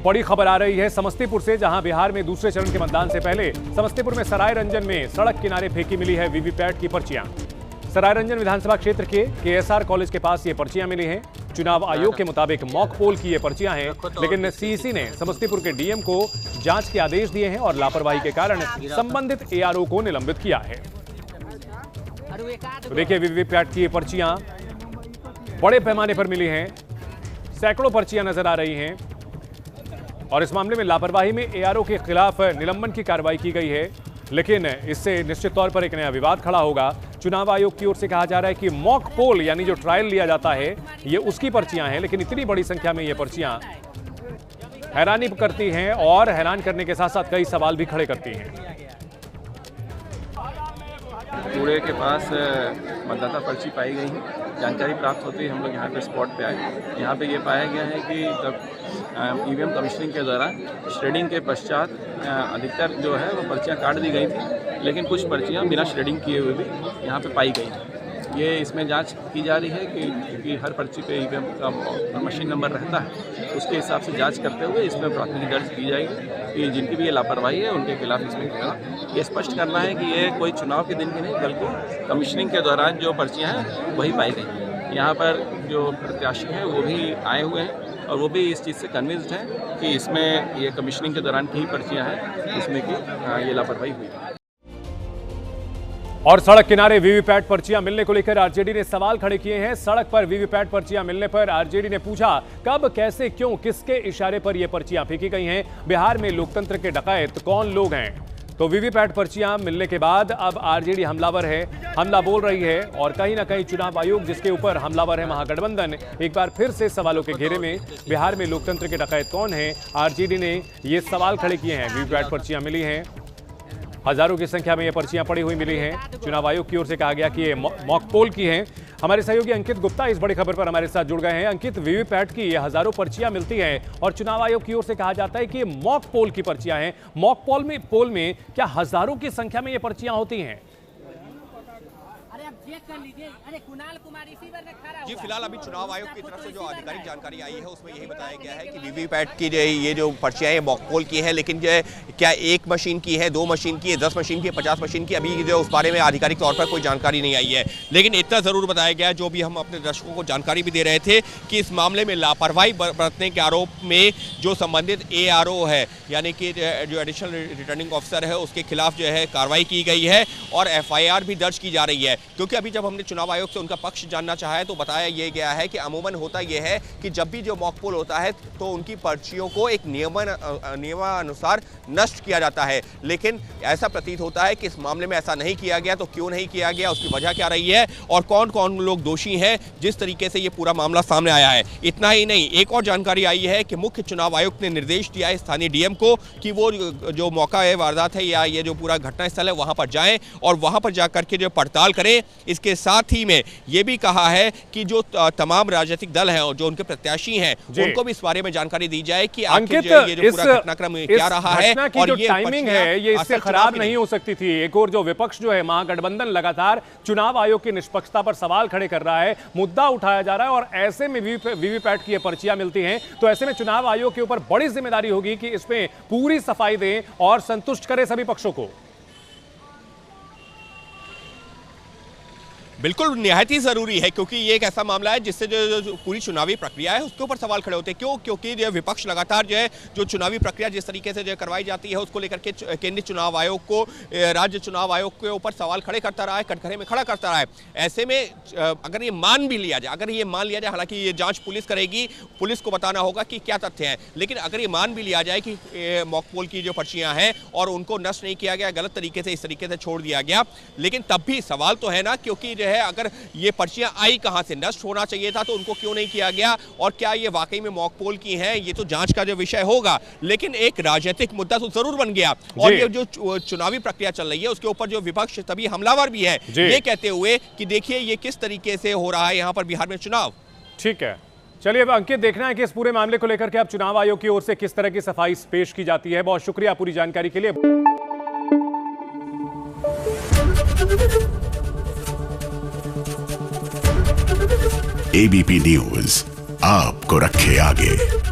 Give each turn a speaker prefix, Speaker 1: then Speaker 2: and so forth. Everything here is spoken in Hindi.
Speaker 1: बड़ी खबर आ रही है समस्तीपुर से, जहां बिहार में दूसरे चरण के मतदान से पहले समस्तीपुर में सरायरंजन में सड़क किनारे फेंकी मिली है वीवीपैट की पर्चियां। सरायरंजन विधानसभा क्षेत्र के केएसआर कॉलेज के पास ये पर्चियां मिली हैं। चुनाव आयोग के मुताबिक मॉक पोल की ये पर्चियां हैं, लेकिन सीईसी ने समस्तीपुर के डीएम को जांच के आदेश दिए हैं और लापरवाही के कारण संबंधित एआरओ को निलंबित किया है। तो देखिए, वीवीपैट की ये पर्चियां बड़े पैमाने पर मिली हैं, सैकड़ों पर्चियां नजर आ रही हैं और इस मामले में लापरवाही में एआरओ के खिलाफ निलंबन की कार्रवाई की गई है। लेकिन इससे निश्चित तौर पर एक नया विवाद खड़ा होगा। चुनाव आयोग की ओर से कहा जा रहा है कि मॉक पोल यानी जो ट्रायल लिया जाता है ये उसकी पर्चियां हैं, लेकिन इतनी बड़ी संख्या में ये पर्चियां हैरानी करती हैं और हैरान करने के साथ साथ कई सवाल भी खड़े करती हैं।
Speaker 2: कूड़े के पास मतदाता पर्ची पाई गई है। जानकारी प्राप्त होते ही हम लोग यहाँ पे स्पॉट पे आए। यहाँ पे ये पाया गया है कि जब ईवीएम कमीशनिंग के दौरान श्रेडिंग के पश्चात अधिकतर जो है वो पर्चियाँ काट दी गई थी, लेकिन कुछ पर्चियाँ बिना श्रेडिंग किए हुए भी यहाँ पे पाई गई। ये इसमें जांच की जा रही है कि हर पर्ची पे ईवीएम का मशीन नंबर रहता है, उसके हिसाब से जांच करते हुए इसमें प्राथमिकी दर्ज की जाएगी कि जिनकी भी ये लापरवाही है उनके खिलाफ इसमें ये स्पष्ट करना है कि ये कोई चुनाव के दिन की नहीं बल्कि कमीशनिंग के दौरान जो पर्चियाँ हैं वही पाई गई। यहाँ पर जो प्रत्याशी हैं वो भी आए हुए हैं और वो भी इस चीज़ से कन्विंस्ड हैं कि इसमें ये कमीशनिंग के दौरान की ही पर्चियाँ हैं जिसमें कि ये लापरवाही हुई है।
Speaker 1: और सड़क किनारे वीवीपैट पर्चियां मिलने को लेकर आरजेडी ने सवाल खड़े किए हैं। सड़क पर वीवीपैट पर्चियां मिलने पर आरजेडी ने पूछा कब, कैसे, क्यों, किसके इशारे पर यह पर्चियां फेंकी गई हैं? बिहार में लोकतंत्र के डकैत कौन लोग हैं? तो वीवीपैट पर्चियां मिलने के बाद अब आरजेडी हमलावर है, हमला बोल रही है और कहीं ना कहीं चुनाव आयोग जिसके ऊपर हमलावर है महागठबंधन एक बार फिर से सवालों के घेरे में। बिहार में लोकतंत्र के डकैत कौन है? आरजेडी ने ये सवाल खड़े किए हैं। वीवीपैट पर्चियां मिली हैं, हजारों की संख्या में ये पर्चियां पड़ी हुई मिली हैं। चुनाव आयोग की ओर से कहा गया कि ये मॉक पोल की हैं। हमारे सहयोगी अंकित गुप्ता इस बड़ी खबर पर हमारे साथ जुड़ गए हैं। अंकित, वीवीपैट की ये हजारों पर्चियां मिलती हैं और चुनाव आयोग की ओर से कहा जाता है कि ये मॉक पोल की पर्चियां हैं। मॉक पोल में क्या हजारों की संख्या में ये पर्चियां होती हैं?
Speaker 3: जी, फिलहाल अभी चुनाव आयोग की तरफ से जो आधिकारिक जानकारी आई है उसमें यही बताया गया है कि वीवीपैट की ये जो पर्चियां हैं मॉक पोल की है, लेकिन जो क्या एक मशीन की है, 2 मशीन की है, 10 मशीन की है, 50 मशीन की, अभी जो उस बारे में आधिकारिक तौर पर कोई जानकारी नहीं आई है। लेकिन इतना जरूर बताया गया, जो भी हम अपने दर्शकों को जानकारी भी दे रहे थे, कि इस मामले में लापरवाही बरतने के आरोप में जो संबंधित एआरओ है यानी कि जो एडिशनल रिटर्निंग ऑफिसर है उसके खिलाफ जो है कार्रवाई की गई है और एफआईआर भी दर्ज की जा रही है। क्योंकि अभी जब हमने चुनाव आयोग से उनका पक्ष जानना चाहा है तो बताया यह गया है कि अमूमन होता यह है कि जब भी जो मॉक पोल होता है तो उनकी पर्चियों को एक नियमानुसार नष्ट किया जाता है, लेकिन ऐसा प्रतीत होता है कि इस मामले में ऐसा नहीं किया गया। तो क्यों नहीं किया गया, उसकी वजह क्या रही है और कौन कौन लोग दोषी हैं, जिस तरीके से ये पूरा मामला सामने आया है। इतना ही नहीं, एक और जानकारी आई है कि मुख्य चुनाव आयुक्त ने निर्देश दिया है स्थानीय डीएम को कि वो जो मौका है, वारदात है या ये जो पूरा घटनास्थल है वहां पर जाएं और वहां पर जाकर के जो पड़ताल करें। इसके साथ ही में ये भी कहा है कि जो तमाम राजनीतिक दल हैं और जो उनके प्रत्याशी हैं उनको भी इस बारे में जानकारी दी जाए कि आखिर ये जो पूरा घटनाक्रम क्या रहा है और
Speaker 1: ये टाइमिंग है ये इससे खराब नहीं हो सकती थी। एक और जो विपक्ष जो है महागठबंधन लगातार चुनाव आयोग की निष्पक्षता पर सवाल खड़े कर रहा है, मुद्दा उठाया जा रहा है और ऐसे में वीवीपैट की ये पर्चियां मिलती हैं तो ऐसे में चुनाव आयोग के ऊपर बड़ी जिम्मेदारी होगी कि इसमें पूरी सफाई दें और संतुष्ट करे सभी पक्षों को।
Speaker 3: बिल्कुल निहायत ही जरूरी है, क्योंकि ये एक ऐसा मामला है जिससे जो पूरी चुनावी प्रक्रिया है उसके ऊपर सवाल खड़े होते हैं। क्यों? क्योंकि जो विपक्ष लगातार जो है जो चुनावी प्रक्रिया जिस तरीके से जो करवाई जाती है उसको लेकर के केंद्रीय चुनाव आयोग को, राज्य चुनाव आयोग के ऊपर सवाल खड़े करता रहा है, कटघरे में खड़ा करता रहा है। ऐसे में अगर ये मान भी लिया जाए, हालांकि ये जाँच पुलिस करेगी, पुलिस को बताना होगा कि क्या तथ्य है, लेकिन अगर ये मान भी लिया जाए कि मॉक पोल की जो पर्चियां हैं और उनको नष्ट नहीं किया गया, गलत तरीके से इस तरीके से छोड़ दिया गया, लेकिन तब भी सवाल तो है ना, क्योंकि जो है अगर ये पर्चियां आई कहां से, नष्ट होना चाहिए था तो उनको क्यों नहीं किया गया और क्या ये वाकई में मॉक पोल की हैं, ये तो जांच का जो विषय होगा। लेकिन एक राजनीतिक मुद्दा तो जरूर बन गया और ये जो चुनावी प्रक्रिया चल रही है उसके ऊपर जो विपक्ष तभी हमलावर भी है, ये कहते हुए कि देखिए ये किस तरीके से हो रहा है यहाँ पर बिहार में चुनाव। ठीक है,
Speaker 1: चलिए अब अंकित, देखना है कि इस पूरे मामले को लेकर के अब चुनाव आयोग की ओर से किस तरह की सफाई पेश की जाती है। बहुत शुक्रिया पूरी जानकारी के लिए।
Speaker 4: एबीपी न्यूज आपको रखे आगे।